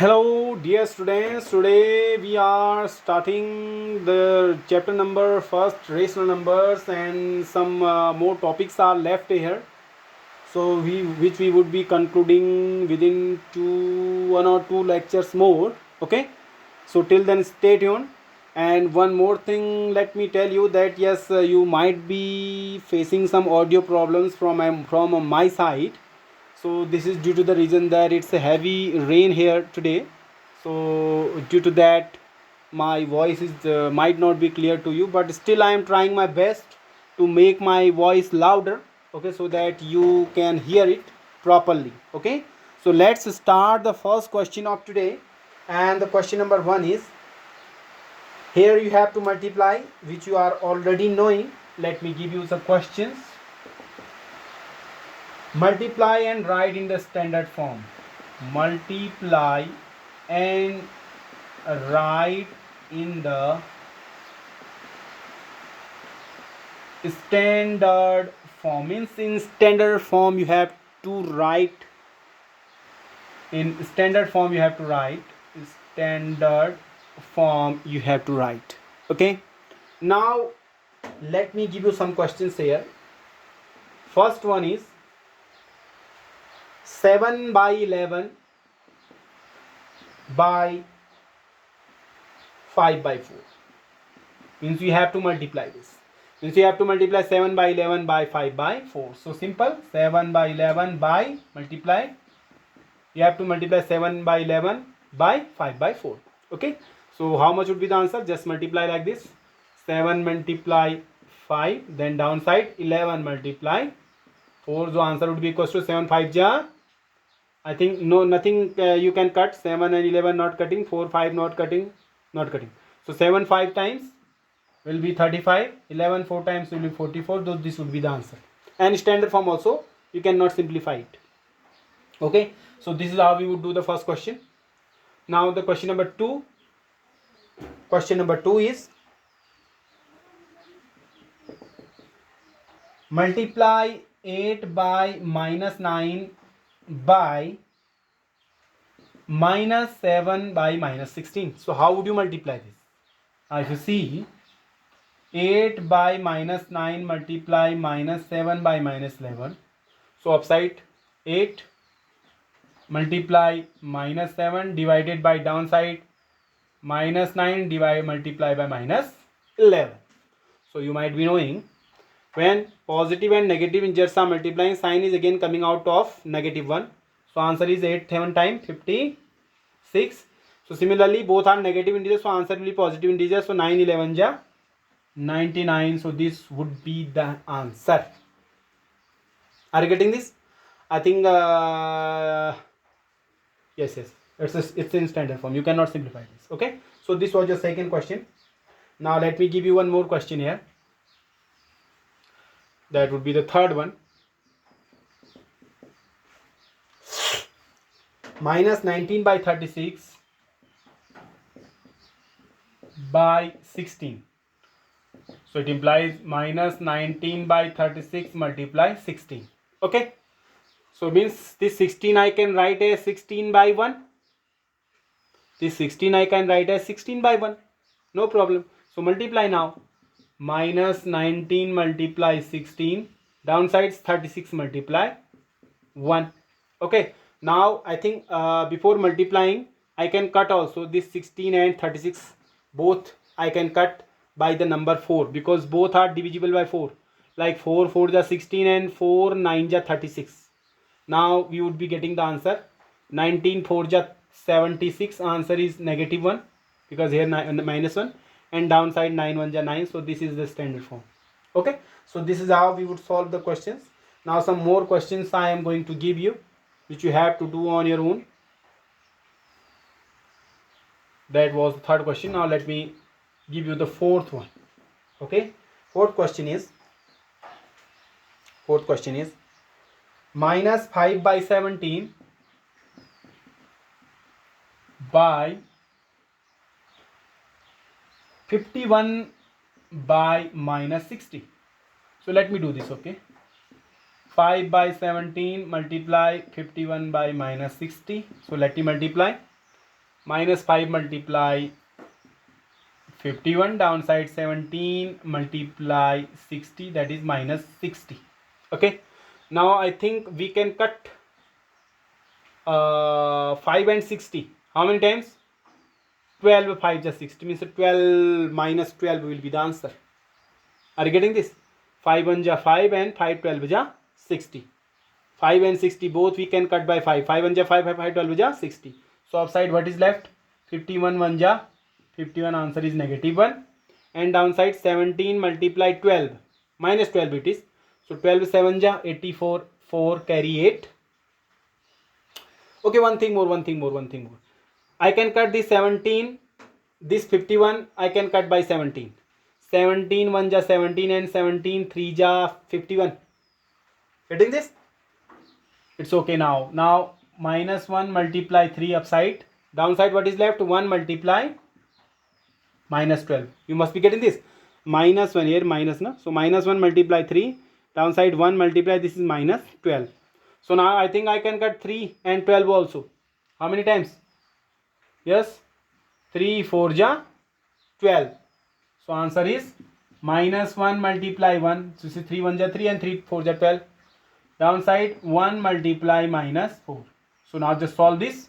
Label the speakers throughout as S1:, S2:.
S1: Hello, dear students. Today we are starting the chapter number first, rational numbers, and some more topics are left here. So which we would be concluding within one or two lectures more. Okay. So till then, stay tuned. And one more thing, let me tell you that yes, you might be facing some audio problems from my side. So this is due to the reason that it's a heavy rain here today. So due to that, my voice is might not be clear to you, but still I am trying my best to make my voice louder, okay, so that you can hear it properly. Okay, so let's start the first question of today. And the question number 1 is, here you have to multiply, which you are already knowing. Let me give you some questions. Multiply and write in the standard form. Multiply and write in the standard form. Means in standard form you have to write. In standard form you have to write. Standard form you have to write. Okay. Now let me give you some questions here. First one is 7 by 11 by 5 by 4. Means you have to multiply this. Means you have to multiply 7 by 11 by 5 by 4. So simple. 7 by 11 by multiply. You have to multiply 7 by 11 by 5 by 4. Okay. So how much would be the answer? Just multiply like this. 7 multiply 5. Then downside 11 multiply 4. So answer would be equal to 7 5 ja. I think no, nothing you can cut. 7 and 11 not cutting. 4 5 not cutting. Not cutting. So 7 5 times will be 35. 11 4 times will be 44. So this would be the answer. And standard form also you cannot simplify it. Okay. So this is how we would do the first question. Now the question number 2. Question number 2 is, multiply 8 by minus 9 by minus 7 by minus 16. So how would you multiply this? If you see, 8 by minus 9 multiply minus 7 by minus 11. So upside 8 multiply minus 7 divided by downside minus 9 divide multiply by minus 11. So you might be knowing, when positive and negative integers are multiplying, sign is again coming out of negative 1. So answer is 8 7 times 56. So similarly both are negative integers, so answer will be positive integers. So 9 11 ja 99. So this would be the answer. Are you getting this? I think yes, it's in standard form. You cannot simplify this. Okay, so this was your second question. Now let me give you one more question here. That would be the third one. Minus 19 by 36 by 16. So it implies minus 19 by 36 multiply 16. Okay. So means this 16 I can write as 16 by 1. This 16 I can write as 16 by 1. No problem. So multiply now. Minus 19 multiply 16. Downsides 36 multiply 1. Okay. Now I think before multiplying I can cut also. This 16 and 36 both I can cut by the number 4, because both are divisible by 4. Like 4 4 ja 16 and 4 9 ja 36. Now we would be getting the answer. 19 4 ja 76. Answer is negative 1, because here minus 1, and downside 9 1 ja 9. So this is the standard form. Okay. So this is how we would solve the questions. Now some more questions I am going to give you, which you have to do on your own. That was the third question. Now let me give you the fourth one. Okay. Fourth question is minus 5 by 17 by 51 by minus 60. So let me do this. Okay. 5 by 17 multiply 51 by minus 60. So let me multiply. minus 5 multiply 51, downside 17 multiply 60, that is minus 60. Okay, now I think we can cut 5 and 60. How many times? 12, 5 just 60 means 12 minus 12 will be the answer. Are you getting this? 5 1 ja 5 and 5 12 ja 60. 5 and 60 both we can cut by 5. 5 1 ja 5, 5 12 ja 60. So upside what is left? 51 1 ja 51, answer is negative 1. And downside 17 multiply 12 minus 12 it is. So 12 7 ja 84, 4 carry 8. Okay, one thing more. I can cut this 17, this 51 I can cut by 17. 17 1 ja 17 and 17 3 ja 51. Getting this? It's okay now. Now minus 1 multiply 3 upside. Downside what is left? 1 multiply minus 12. You must be getting this. Minus 1 here, minus na. So minus 1 multiply 3. Downside 1 multiply, this is minus 12. So now I think I can cut 3 and 12 also. How many times? Yes, 3 4 ja 12. So answer is minus 1 multiply 1. So this is 3 1 ja 3 and 3 4 ja 12. Downside 1 multiply minus 4. So now just solve this.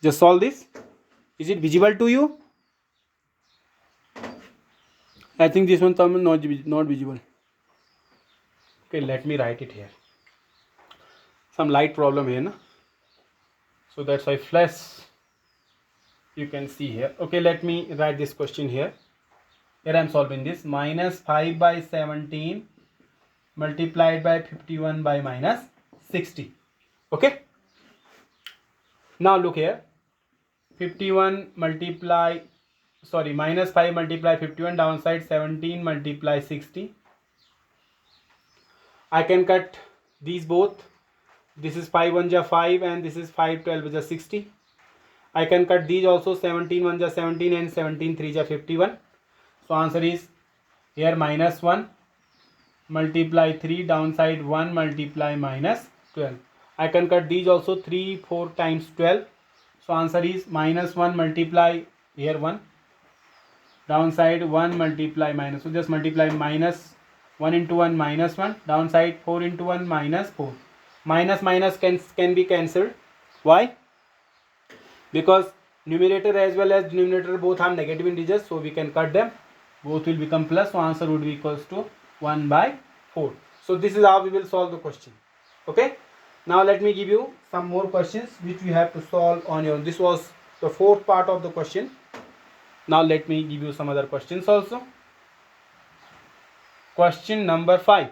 S1: Just solve this. Is it visible to you? I think this one is not visible. Okay, let me write it here. Some light problem here, na? So that's why flash you can see here. Okay, let me write this question here. Here I am solving this. Minus 5 by 17 multiplied by 51 by minus 60. Okay. Now look here. 51 multiply, sorry, minus 5 multiply 51, downside 17 multiply 60. I can cut these both. This is 5 1 ja 5 and this is 5 12 ja 60. I can cut these also. 17 1 ja 17 and 17 3 ja 51. So answer is here minus 1 multiply 3, downside 1 multiply minus 12. I can cut these also. 3 4 times 12. So answer is minus 1 multiply here 1, downside 1 multiply minus. So just multiply minus 1 into 1 minus 1, downside 4 into 1 minus 4. Minus minus can be cancelled. Why? Because numerator as well as denominator both are negative integers, so we can cut them. Both will become plus, so answer would be equals to 1 by 4. So this is how we will solve the question. Okay. Now let me give you some more questions which we have to solve on your own. This was the fourth part of the question. Now let me give you some other questions also. Question number 5.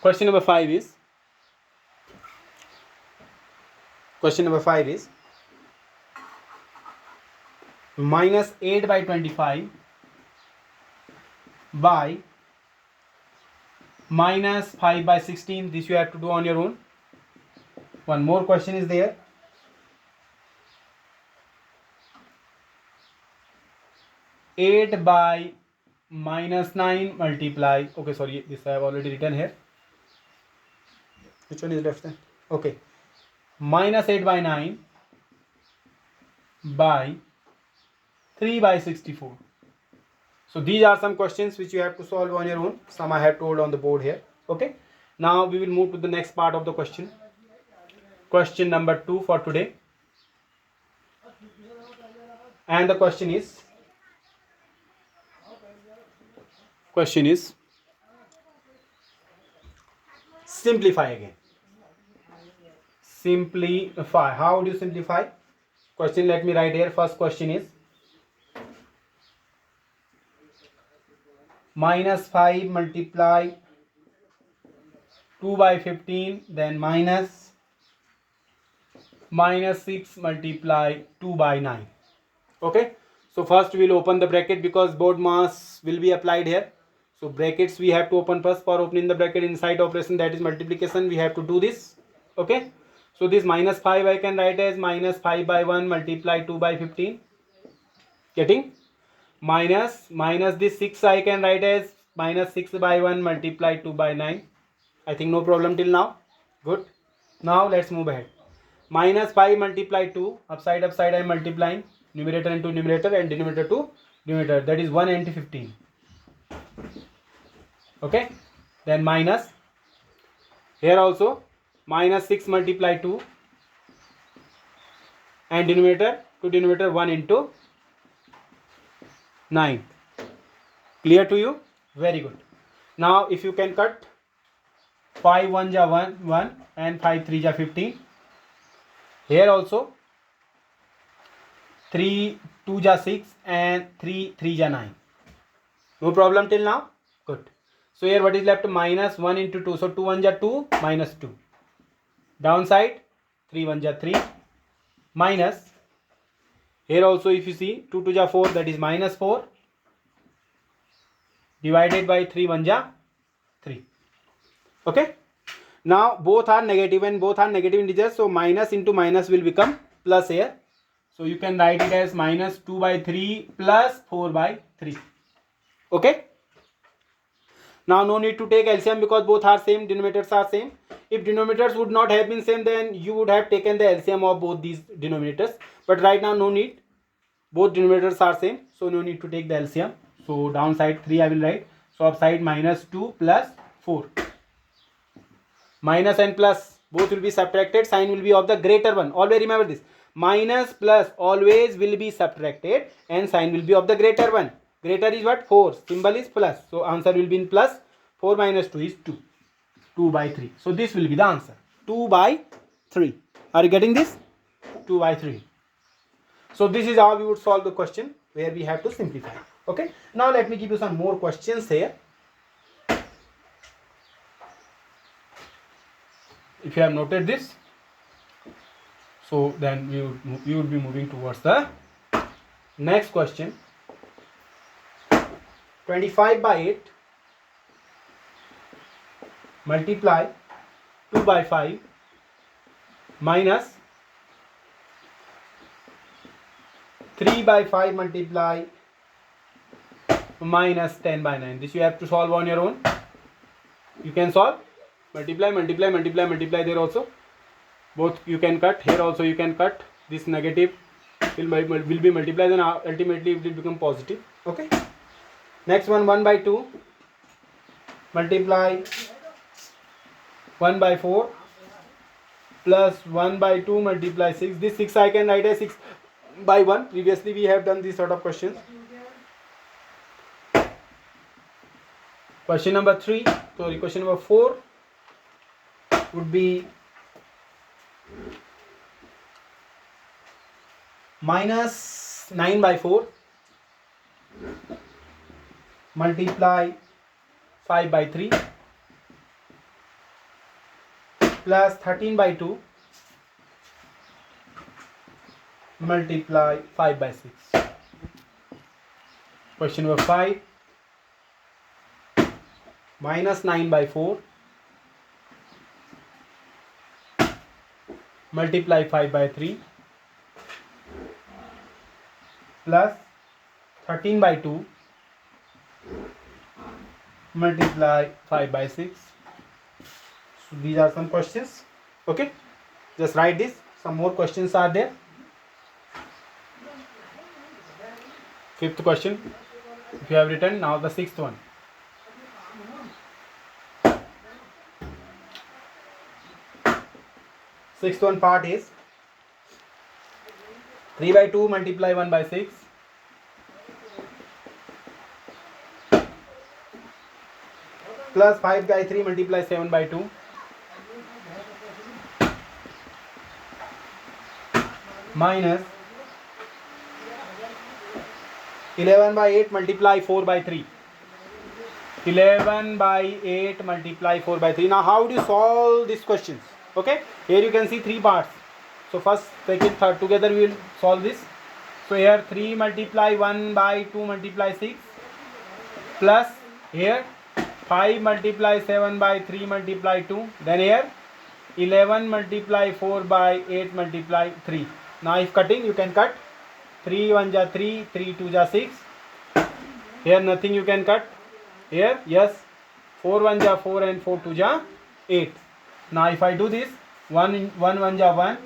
S1: Question number 5 is minus 8 by 25 by minus 5 by 16. This you have to do on your own. One more question is there. Eight by minus 9 multiply. Okay, sorry, this I have already written here. Which one is left then? Okay. Minus 8 by 9 by 3 by 64. So these are some questions which you have to solve on your own. Some I have told on the board here. Okay. Now we will move to the next part of the question. Question number 2 for today. And the question is simplify again. Simplify. How do you simplify? Question, let me write here. First question is minus 5 multiply 2 by 15, then minus 6 multiply 2 by 9. Okay. So first we will open the bracket because board mass will be applied here. So brackets we have to open first. For opening the bracket inside operation, that is multiplication, we have to do this. Okay. So this minus 5 I can write as minus 5 by 1 multiply 2 by 15. Getting? Minus this 6 I can write as minus 6 by 1 multiply 2 by 9. I think no problem till now. Good. Now let's move ahead. Minus 5 multiply 2. Upside I am multiplying. Numerator into numerator and denominator to denominator. That is 1 and 15. Okay. Then minus. Here also minus 6 multiply 2. And denominator to denominator 1 into 9. Clear to you? Very good. Now if you can cut 5 1 ja 1 and 5 3 ja 15. Here also 3 2 ja 6 and 3 3 ja 9. No problem till now? Good. So here what is left? Minus 1 into 2. So 2 1 ja 2 minus 2. Downside 3 1 ja 3 minus. Here also if you see 2 2 ja 4, that is minus 4 divided by 3 1 ja 3. Okay. Now both are negative and both are negative integers. So minus into minus will become plus here. So you can write it as minus 2 by 3 plus 4 by 3. Okay. Now no need to take LCM because both are same, denominators are same. If denominators would not have been same, then you would have taken the LCM of both these denominators. But right now no need. Both denominators are same. So no need to take the LCM. So downside 3 I will write. So upside minus 2 plus 4. Minus and plus both will be subtracted. Sign will be of the greater one. Always remember this. Minus plus always will be subtracted and sign will be of the greater one. Greater is what? 4. Symbol is plus. So answer will be in plus. 4 minus 2 is 2. 2 by 3. So this will be the answer. 2 by 3. Are you getting this? 2 by 3. So this is how we would solve the question where we have to simplify. Okay. Now let me give you some more questions here. If you have noted this, so then we would be moving towards the next question. 25 by 8 multiply 2 by 5 minus 3 by 5 multiply minus 10 by 9. This you have to solve on your own. You can solve. Multiply, multiply, multiply, multiply there also. Both you can cut. Here also you can cut. This negative will be multiplied and ultimately it will become positive. Okay. Next one, 1 by 2 multiply 1 by 4 plus 1 by 2 multiply 6. This 6 I can write as 6 by 1. Previously we have done this sort of questions. Question number 3. Sorry, question number 4 would be minus 9 by 4 multiply 5 by 3 plus 13 by 2 multiply 5 by 6. Question number 5. Minus 9 by 4 multiply 5 by 3 plus 13 by 2 multiply 5 by 6. So these are some questions. Okay, just write this. Some more questions are there. Fifth question if you have written. Now the sixth one. Sixth one part is 3 by 2 multiply 1 by 6 plus 5 by 3 multiply 7 by 2 minus 11 by 8 multiply 4 by 3. 11 by 8 multiply 4 by 3. Now how do you solve these questions? Okay, here you can see 3 parts. So first, second, third together we will solve this. So here 3 multiply 1 by 2 multiply 6 plus here 5 multiply 7 by 3 multiply 2. Then here 11 multiply 4 by 8 multiply 3. Now if cutting, you can cut 3 1 ja 3, 3 2 ja 6. Here nothing you can cut. Here yes, 4 1 ja 4 and 4 2 ja 8. Now if I do this, 1 1 ja 1,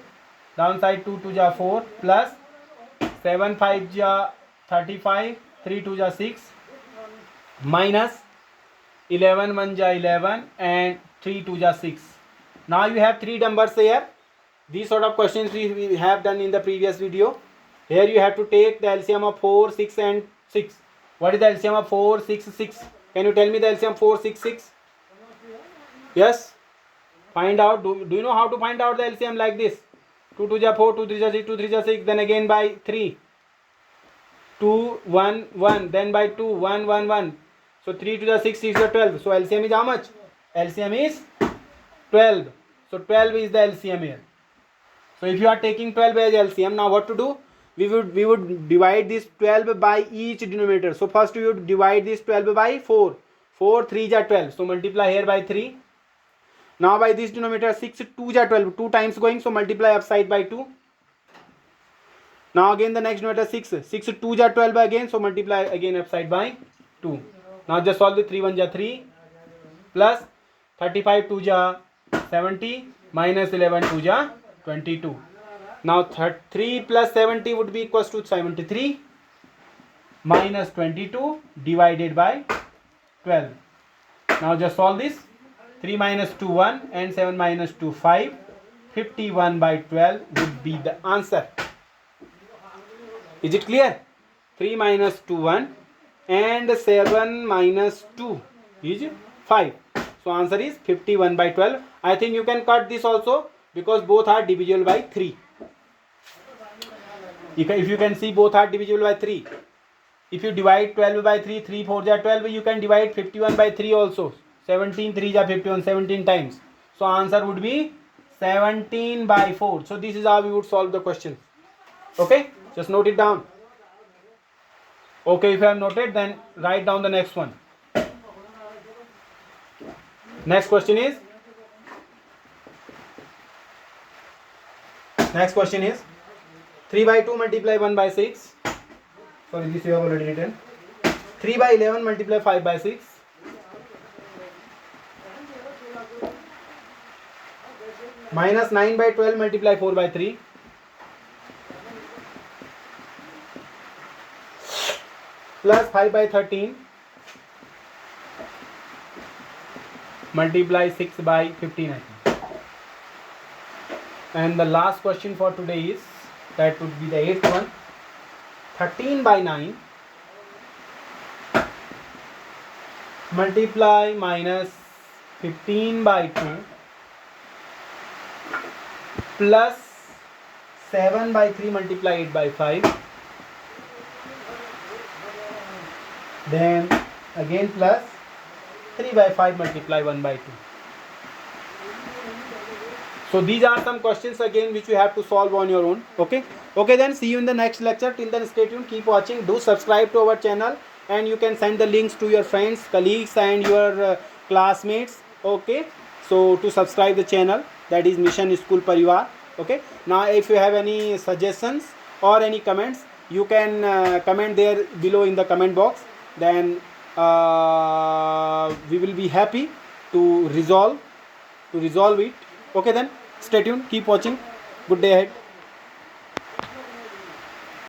S1: downside 2 2 ja 4, plus 7 5 ja 35, 3 2 ja 6, minus 11 1 ja 11, and 3 2 ja 6. Now you have three numbers here. These sort of questions we have done in the previous video. Here you have to take the LCM of 4 6 and 6. What is the LCM of 4 6 6? Can you tell me the LCM 4 6 6? Yes, find out. Do you know how to find out the LCM? Like this: 2 2 ja 4, 2 3 ja 6, 2 3 ja 6, then again by 3, 2 1 1, then by 2 1 1 1. So 3 to the 6, 6 to the 12. So LCM is how much? LCM is 12. So 12 is the LCM here. So if you are taking 12 as LCM, now what to do? We would divide this 12 by each denominator. So first we would divide this 12 by 4. 4 3 ja 12. So multiply here by 3. Now by this denominator 6 2 ja 12. 2 times going. So multiply upside by 2. Now again the next denominator 6. 6 2 ja 12 again. So multiply again upside by 2. Now just solve the 3 1 ja 3, plus 35 2 ja 70, minus 11 2 ja 22. Now 3 plus 70 would be equals to 73, minus 22 divided by 12. Now just solve this. 3 minus 2 1, and 7 minus 2 5. 51 by 12 would be the answer. Is it clear? 3 minus 2 1, and 7 minus 2 is 5. So answer is 51 by 12. I think you can cut this also, because both are divisible by 3. If you can see, both are divisible by 3. If you divide 12 by 3, 3 4 ja 12, you can divide 51 by 3 also. 17 3 ja 51, 17 times. So answer would be 17 by 4. So this is how we would solve the question. Okay, just note it down. Okay, if you have noted, then write down the next one. Next question is 3 by 2 multiply 1 by 6. Sorry, this you have already written. 3 by 11 multiply 5 by 6. Minus 9 by 12 multiply 4 by 3. Plus 5 by 13 multiply 6 by 15, I think. And the last question for today is, that would be the 8th one. 13 by 9 multiply minus 15 by 2 plus 7 by 3 multiply 8 by 5, then again plus 3 by 5 multiply 1 by 2. So these are some questions again which you have to solve on your own. Okay, then see you in the next lecture. Till then, stay tuned, keep watching, do subscribe to our channel, and you can send the links to your friends, colleagues, and your classmates. Okay, so to subscribe the channel, that is Mission School Parivar. Okay, now if you have any suggestions or any comments, you can comment there below in the comment box. Then we will be happy to resolve it. Okay, then stay tuned, keep watching. Good day ahead.